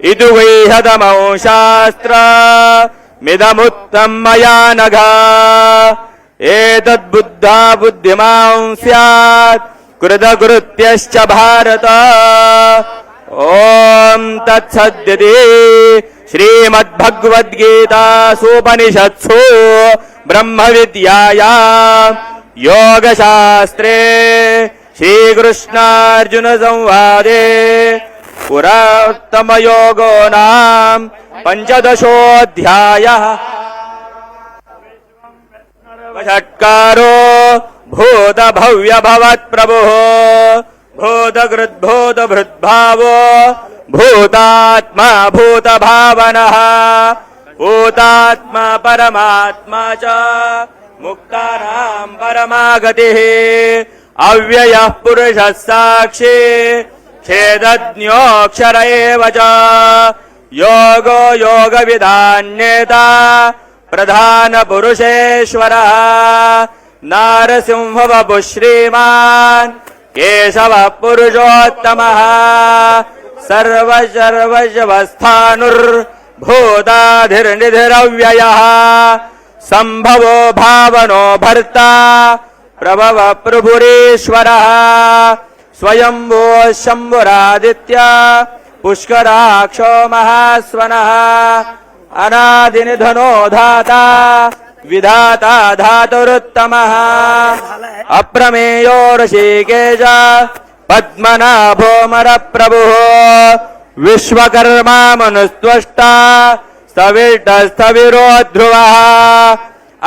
इदु वैहदमौ शास्त्र मिदमुत्तम मया नघा एतद्बुद्धा बुद्धिमां स्यात् कृतकृत्यश्च भारत। ओम तत्सदिति श्रीमद्भगवद्गीतासूपनिषत्सु ब्रह्मविद्यायां योगशास्त्रे श्रीकृष्णार्जुन संवादे पुरात्तमयोगो नाम पंचदशोऽध्यायः। षट्कारो भूत भव्य भवत् प्रभुः भूतकृद्भूतभृद्भावो भूतात्मा भूतभावनः भूतात्मा परमात्मा च मुक्तानां परमागतिः अव्ययः पुरुषः साक्षी छेदज्ञोऽक्षर एव च योगो योगविदान्येता प्रधानपुरुषेश्वरः नारसिंहवपुः श्रीमान् केशवः पुरुषोत्तमः सर्वशर्वशवस्थाणुर्भूताधिर्निधिरव्ययः सम्भवो भावनो भर्ता प्रभव प्रभुरीश्वरः स्वयंभो शम्भुरादित्य पुष्कराक्षो महास्वनः अनादिनिधनो धाता विधाता धातुरुत्तमः अप्रमेयो ऋषिकेश पद्मनाभो मरप्रभुः विश्वकर्मा मनुस्त्वष्टा स्थविरो ध्रुवः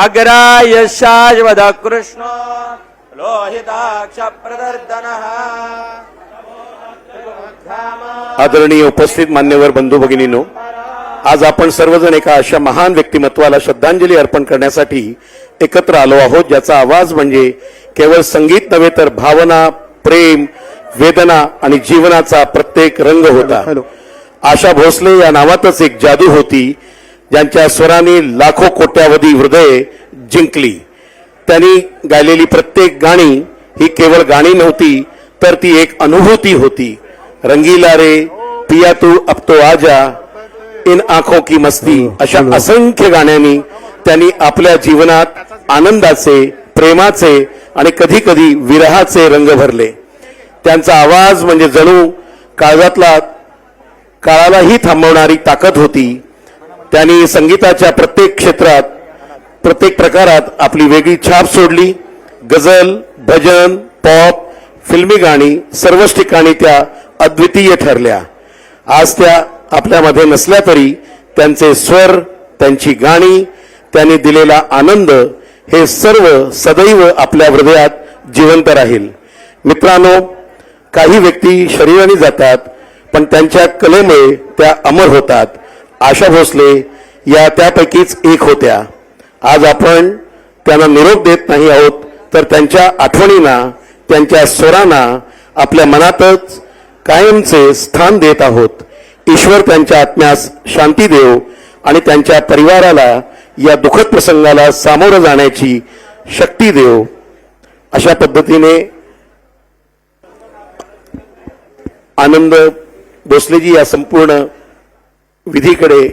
अग्राह्य शाश्वत कृष्णो लोहिताक्ष प्रदर्दनः। आदरणीय उपस्थित मान्यवर बंधू भगिनींनो, आज आपण सर्वजण एका अशा महान व्यक्तिमत्वाला श्रद्धांजली अर्पण करण्यासाठी एकत्र आलो आहोत, ज्याचा आवाज म्हणजे केवळ संगीत नव्हे तर भावना, प्रेम, वेदना आणि जीवनाचा प्रत्येक रंग होता। आशा भोसले या नावातच एक जादू होती, ज्यांच्या स्वराने लाखो कोट्यावधी हृदये जिंकली। त्यांनी गायलेली प्रत्येक गाणी ही केवळ गाणी नव्हती, तर ती एक अनुभूती होती। रंगीला रे पिया तू अब तो आजा, इन आंखों की मस्ती अशा असंख्य गाण्यांनी त्यांनी आपल्या जीवनात आनंदाचे, प्रेमाचे आणि कधी कधी विरहाचे रंग भरले। त्यांचा आवाज म्हणजे जणू काळालाही थांबवणारी ताकद होती। त्यांनी संगीताच्या प्रत्येक क्षेत्रात, प्रत्येक प्रकारात आपली वेगळी छाप सोडली। गझल, भजन, पॉप, फिल्मी गाणी सर्वच ठिकाणी त्या अद्वितीय ठरल्या। आज त्या आपल्यामध्ये नसल्या तरी त्यांचे स्वर, त्यांची गाणी, त्यांनी दिलेला आनंद हे सर्व सदैव आपल्या हृदयात जिवंत राहील। मित्रांनो, काही व्यक्ती शरीराने जातात, पण त्यांच्या कलेमुळे त्या अमर होतात। आशा भोसले या त्यापैकीच एक होत्या। आज आपण त्यांना निरोप देत नाही आहोत, तर त्यांच्या आठवणींना, त्यांच्या स्वरांना आपल्या मनातच कायमचे स्थान देत आहोत। ईश्वर त्यांच्या आत्म्यास शांती देव आणि त्यांच्या परिवाराला या दुःखद प्रसंगाला सामोरं जाण्याची शक्ती देव। अशा पद्धतीने आनंद भोसलेजी या संपूर्ण विधीकडे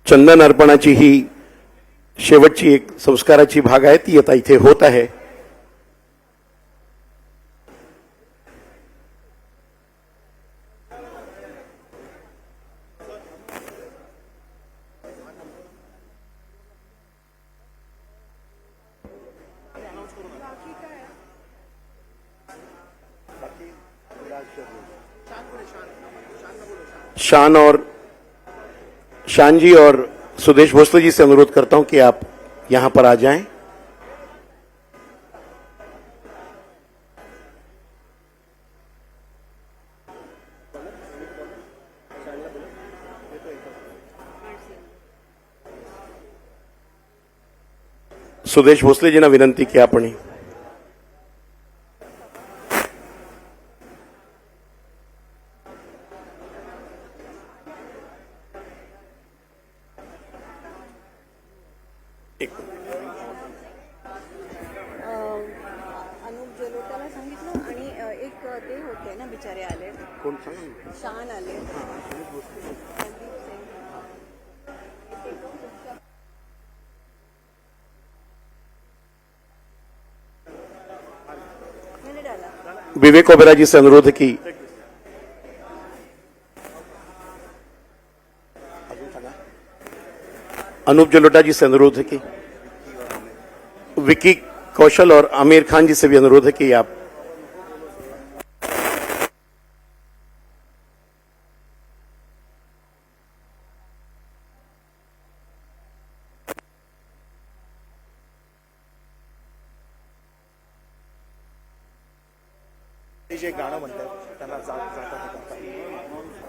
चंदन अर्पणाची ही शेवटची एक संस्काराची भाग आहे, ती आता इथे होत आहे। शान जी और सुदेश भोसले जी से अनुरोध करता हूं कि आप यहां पर आ जाएं। सुदेश भोसलेजींना विनंती की आपण अनुप जलोटाला सांगितलं आणि एक ते होते ना बिचारे आले कोण सांगा शान आले मिनिट आला विवेक ओबेरॉय जी से अनुरोध है कि अनूप जलोटा जी से अनुरोध है कि विकी कौशल और आमिर खान जी से भी अनुरोध है कि आप ते जे गाणं म्हणतात त्यांना जाता हे करतात.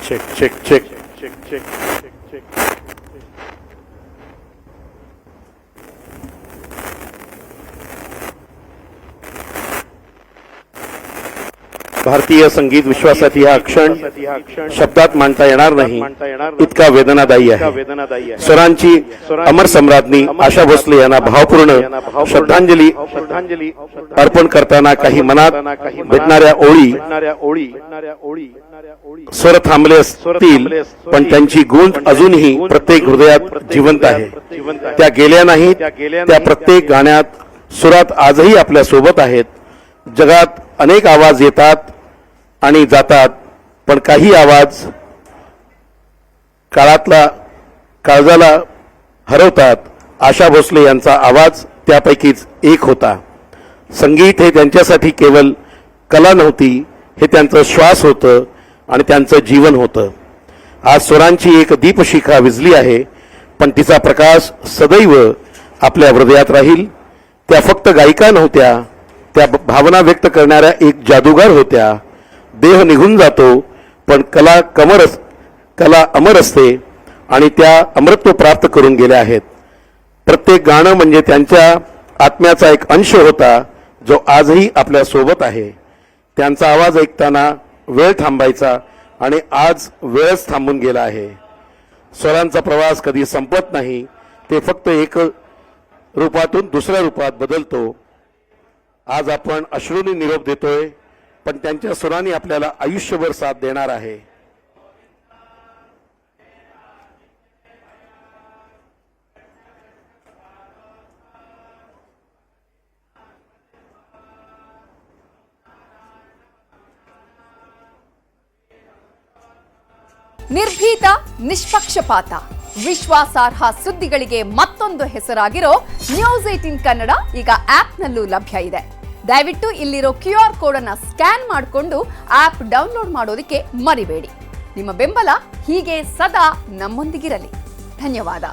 Check check check check check check भारतीय संगीत विश्वासातील हा क्षण शब्दात मांडता येणार नाही, इतका वेदनादायी आहे. स्वरांची अमर सम्राज्ञी आशा भोसले यांना भावपूर्ण श्रद्धांजली अर्पण करताना काही मनात भेटणाऱ्या ओळी स्वर थांबले असतील, पण त्यांची गूंज अजूनही प्रत्येक हृदयात जिवंत आहे. त्या गेल्या नाहीत, त्या प्रत्येक गाण्यात सुरात आजही आपल्या सोबत आहेत. जगात अनेक आवाज येतात आणि जातात, पण काही आवाज काळजाला हरवतात. आशा भोसले यांचा आवाज त्यापैकीच एक होता. संगीत हे त्यांच्यासाठी केवळ कला नव्हती, हे त्यांचं श्वास होतं आणि त्यांचं जीवन होतं. आज स्वरांची एक दीपशिखा विझली आहे, पण तिचा प्रकाश सदैव आपल्या हृदयात राहील. त्या फक्त गायिका नव्हत्या, त्या भावना व्यक्त करणाऱ्या एक जादूगार होत्या. देह निघून जातो, पण कला अमर असते आणि त्या अमरत्व प्राप्त करून गेल्या आहेत. प्रत्येक गाणं म्हणजे त्यांच्या आत्म्याचा एक अंश होता, जो आजही आपल्या सोबत आहे. त्यांचा आवाज ऐकताना वेळ थांबायचा आणि आज वेळच थांबून गेला आहे. स्वरांचा प्रवास कधी संपत नाही, ते फक्त एक रूपातून दुसऱ्या रूपात बदलतो. आज आपण अश्रूंनी निरोप देतोय, पण त्यांच्या सुरांनी आपल्याला आयुष्यभर साथ देणार आहे. ನಿರ್ಭೀತ, ನಿಷ್ಪಕ್ಷಪಾತ, ವಿಶ್ವಾಸಾರ್ಹ ಸುದ್ದಿಗಳಿಗೆ ಮತ್ತೊಂದು ಹೆಸರಾಗಿರೋ ನ್ಯೂಸ್ 18 ಕನ್ನಡ ಈಗ ಆಪ್ನಲ್ಲೂ ಲಭ್ಯ ಇದೆ. ದಯವಿಟ್ಟು ಇಲ್ಲಿರೋ QR ಕೋಡ್ ಅನ್ನು ಸ್ಕ್ಯಾನ್ ಮಾಡಿಕೊಂಡು ಆಪ್ ಡೌನ್ಲೋಡ್ ಮಾಡೋದಕ್ಕೆ ಮರಿಬೇಡಿ. ನಿಮ್ಮ ಬೆಂಬಲ ಹೀಗೆ ಸದಾ ನಮ್ಮೊಂದಿಗಿರಲಿ. ಧನ್ಯವಾದ.